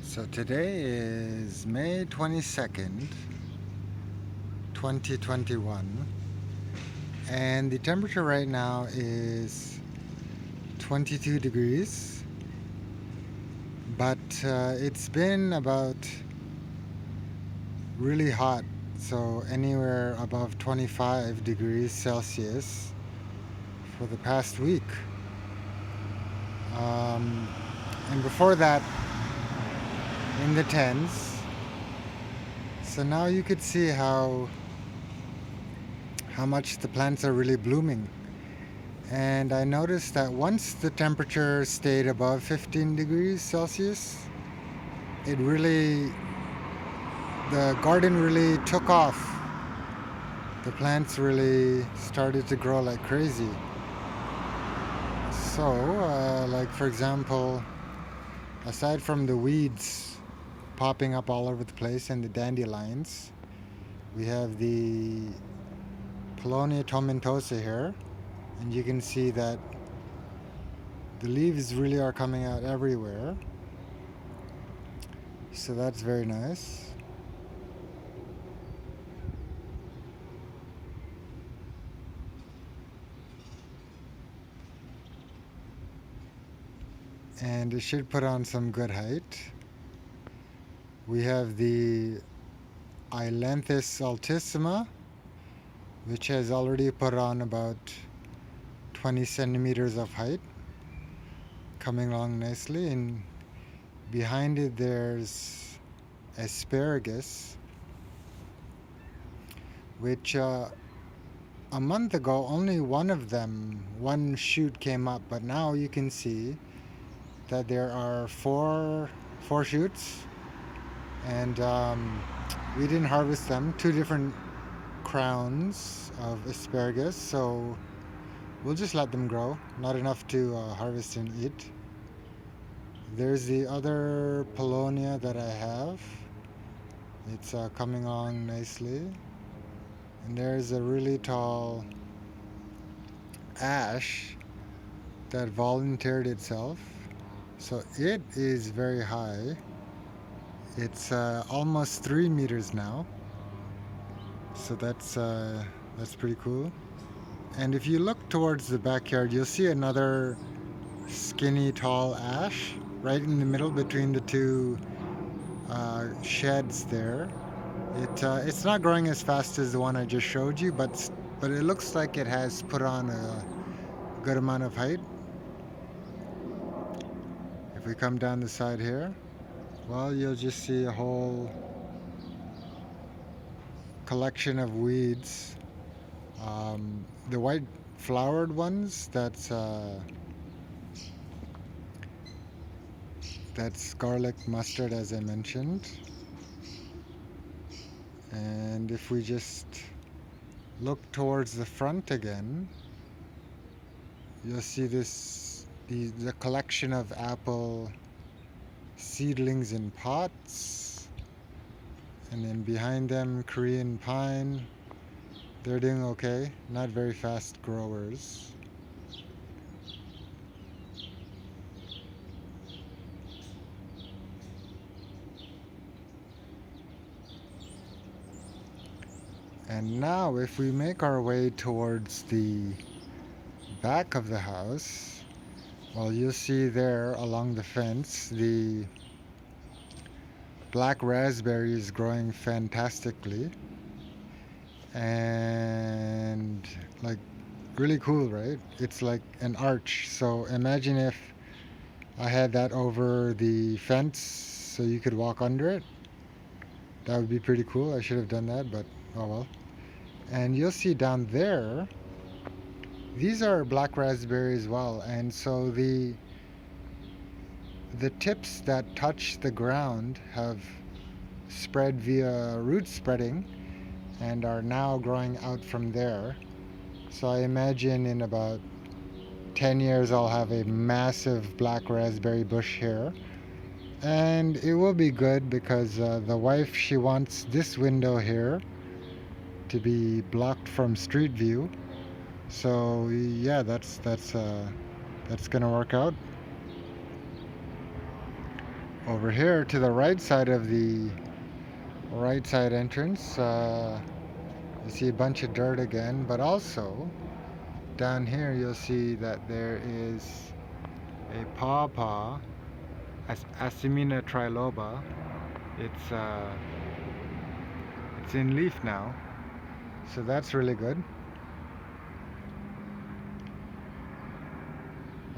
So today is May 22nd, 2021, and the temperature right now is 22 degrees, but it's been about really hot, so anywhere above 25 degrees Celsius for the past week. Um, and before that, in the tens. So now you could see how much the plants are really blooming. And I noticed that once the temperature stayed above 15 degrees Celsius, it really, the garden really took off. The plants really started to grow like crazy. So, like for example, aside from the weeds popping up all over the place and the dandelions, we have the Polonia Tomentosa here, and you can see that the leaves really are coming out everywhere, so that's very nice. And it should put on some good height. We have the Ailanthus altissima, which has already put on about 20 centimeters of height, coming along nicely. And behind it there's Asparagus, which a month ago only one shoot came up, but now you can see that there are four shoots, and we didn't harvest them. Two different crowns of asparagus, so we'll just let them grow. Not enough to harvest and eat. There's the other Polonia that I have. It's coming along nicely. And there's a really tall ash that volunteered itself. So it is very high. It's almost 3 meters now. So that's pretty cool. And if you look towards the backyard, you'll see another skinny, tall ash right in the middle between the two sheds there. It's not growing as fast as the one I just showed you, but it looks like it has put on a good amount of height. If we come down the side here, well, you'll just see a whole collection of weeds. The white flowered ones, that's garlic mustard, as I mentioned. And if we just look towards the front again, you'll see the collection of apple seedlings in pots, and then behind them Korean pine. They're doing okay, not very fast growers. And now if we make our way towards the back of the house, well, you'll see there along the fence the black raspberry is growing fantastically, and like really cool, right? It's like an arch. So imagine if I had that over the fence so you could walk under it. That would be pretty cool. I should have done that, but oh well. And you'll see down there, these are black raspberry as well, and so the tips that touch the ground have spread via root spreading and are now growing out from there. So I imagine in about 10 years I'll have a massive black raspberry bush here, and it will be good because the wife, she wants this window here to be blocked from street view. So yeah, that's gonna work out. Over here to the right side of the right side entrance, you see a bunch of dirt again, but also down here you'll see that there is a pawpaw, Asimina triloba. It's in leaf now, so that's really good.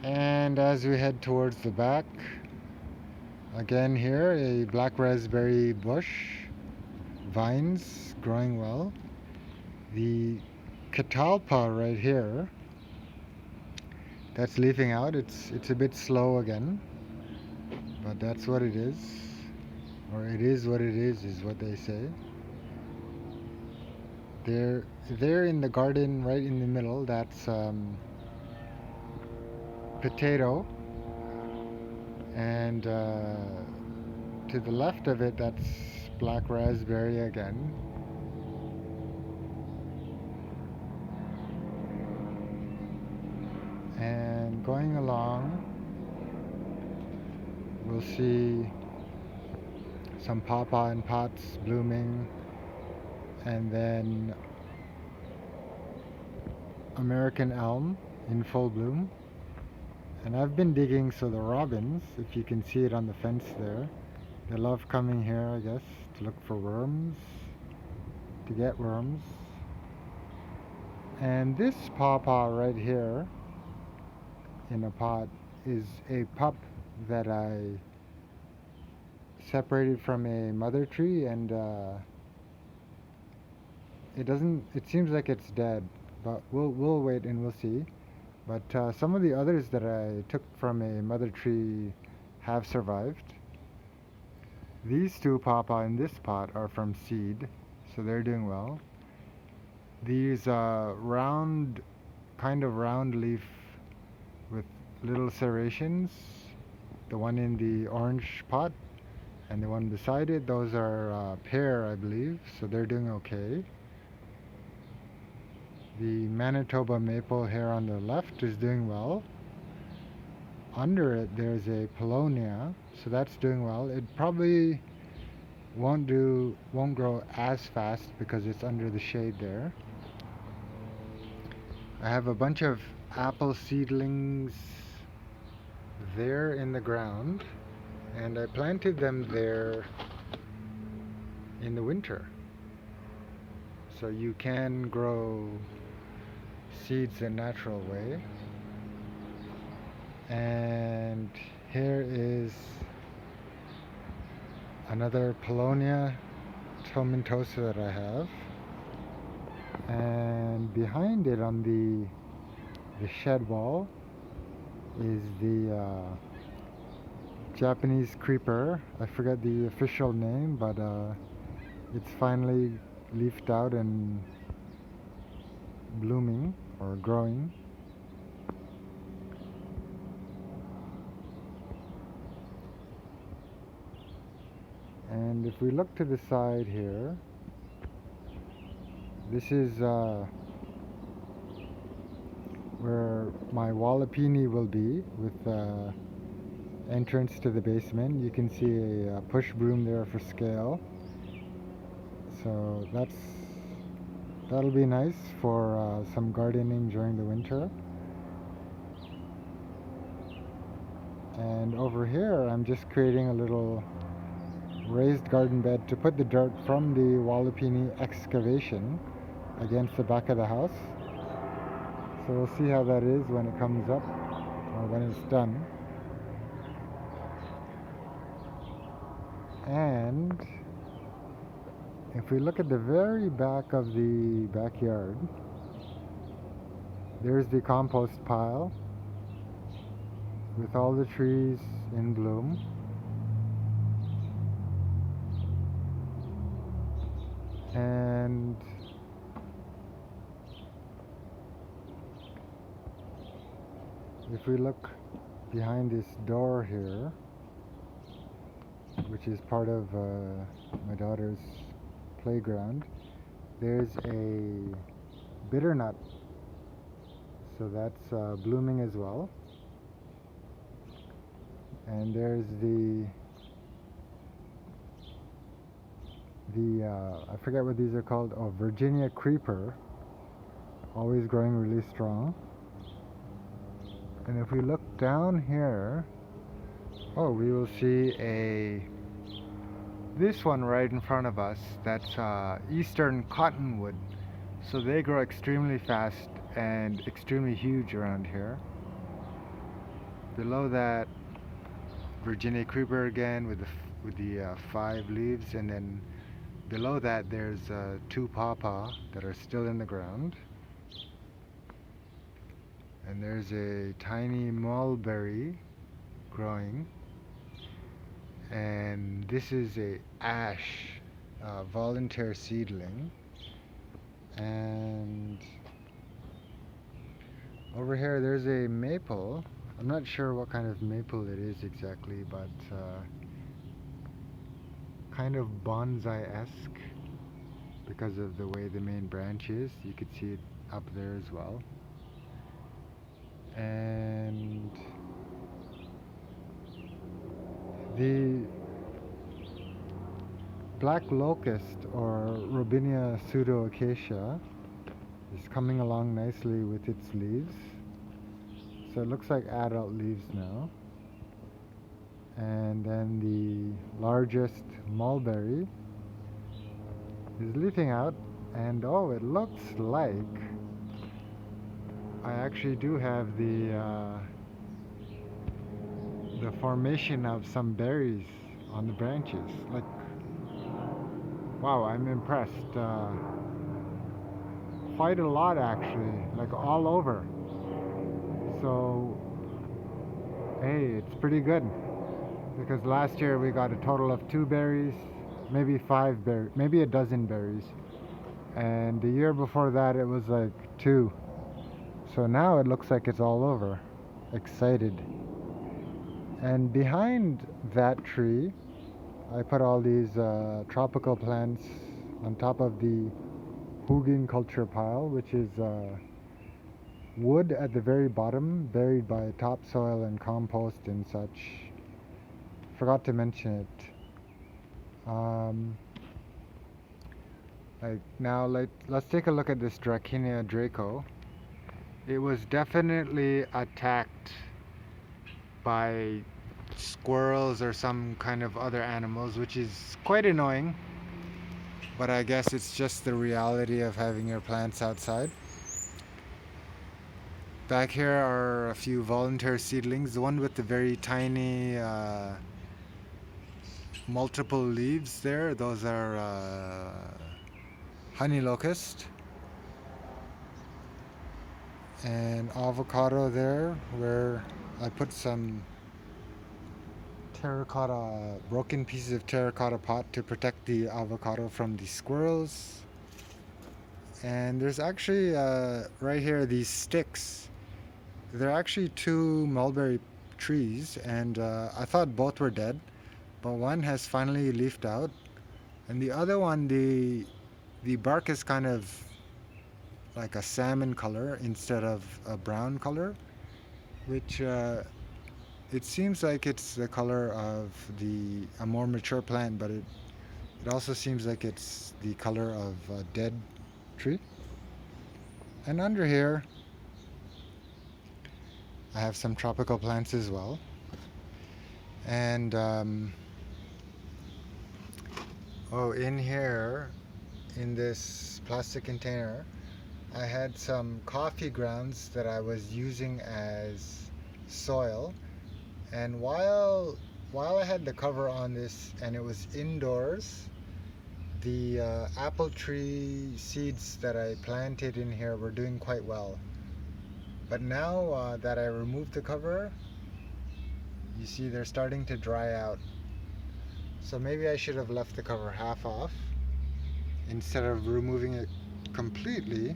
And as we head towards the back, again here a black raspberry bush, vines growing well. The catalpa right here, that's leafing out. It's a bit slow again, but that's what it is, or it is what it is what they say. There in the garden, right in the middle, that's potato, and to the left of it, that's black raspberry again. And going along, we'll see some pawpaw in pots blooming, and then American elm in full bloom. And I've been digging, so the robins, if you can see it on the fence there, they love coming here, I guess, to look for worms, to get worms. And this pawpaw right here in a pot is a pup that I separated from a mother tree, and it seems like it's dead, but we'll wait and we'll see. But some of the others that I took from a mother tree have survived. These two pawpaw in this pot are from seed, so they're doing well. These kind of round leaf with little serrations, the one in the orange pot and the one beside it, those are pear, I believe, so they're doing okay. The Manitoba Maple here on the left is doing well. Under it there's a Polonia, so that's doing well. It probably won't grow as fast because it's under the shade there. I have a bunch of apple seedlings there in the ground, and I planted them there in the winter. So you can grow seeds a natural way. And here is another Polonia Tomentosa that I have, and behind it on the shed wall is the Japanese creeper. I forget the official name, but it's finally leafed out and blooming or growing. And if we look to the side here, this is where my wallapini will be, with entrance to the basement. You can see a push broom there for scale. So that'll be nice for some gardening during the winter. And over here I'm just creating a little raised garden bed to put the dirt from the wallapini excavation against the back of the house. So we'll see how that is when it comes up, or when it's done. And if we look at the very back of the backyard, there's the compost pile with all the trees in bloom. And if we look behind this door here, which is part of my daughter's playground, there's a bitternut, so that's blooming as well. And there's the I forget what these are called. Oh, Virginia creeper, always growing really strong. And if we look down here, oh, we will see this one right in front of us. That's eastern cottonwood. So they grow extremely fast and extremely huge around here. Below that, Virginia creeper again with the 5 leaves, and then below that there's 2 pawpaw that are still in the ground. And there's a tiny mulberry growing. And this is a ash volunteer seedling. And over here there's a maple. I'm not sure what kind of maple it is exactly, but kind of bonsai-esque because of the way the main branch is. You could see it up there as well. And the black locust, or Robinia pseudoacacia, is coming along nicely with its leaves. So it looks like adult leaves now. And then the largest mulberry is leafing out, and oh, it looks like I actually do have the formation of some berries on the branches. Like, wow, I'm impressed. Quite a lot actually, like all over. So, hey, it's pretty good. Because last year we got a total of 2 berries, maybe 5 berries, maybe a dozen berries. And the year before that it was like 2. So now it looks like it's all over. Excited. And behind that tree, I put all these tropical plants on top of the culture pile, which is wood at the very bottom, buried by topsoil and compost and such. Forgot to mention it. Let's take a look at this Dracaena Draco. It was definitely attacked by squirrels or some kind of other animals, which is quite annoying. But I guess it's just the reality of having your plants outside. Back here are a few volunteer seedlings. The one with the very tiny multiple leaves there, those are honey locust. And avocado there, where I put some broken pieces of terracotta pot to protect the avocado from the squirrels. And there's actually right here these sticks. They're actually 2 mulberry trees, and I thought both were dead, but one has finally leafed out, and the other one, the bark is kind of like a salmon color instead of a brown color, which it seems like it's the color of a more mature plant, but it also seems like it's the color of a dead tree. And under here I have some tropical plants as well. And in here, in this plastic container, I had some coffee grounds that I was using as soil. And while I had the cover on this and it was indoors, the apple tree seeds that I planted in here were doing quite well. But now that I removed the cover, you see they're starting to dry out. So maybe I should have left the cover half off instead of removing it completely.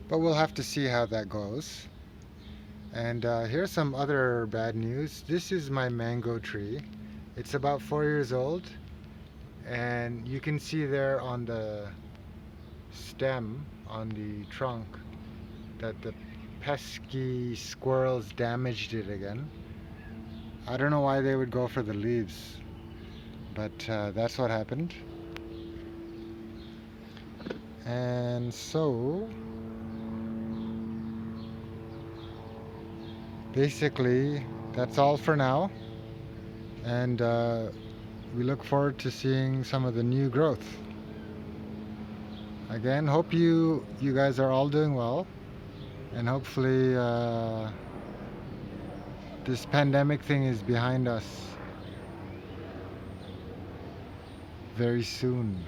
But we'll have to see how that goes. And here's some other bad news. This is my mango tree. It's about 4 years old. And you can see there on the stem, on the trunk, that the pesky squirrels damaged it again. I don't know why they would go for the leaves, but that's what happened. And so basically that's all for now, and we look forward to seeing some of the new growth. Again, hope you guys are all doing well, and hopefully this pandemic thing is behind us very soon.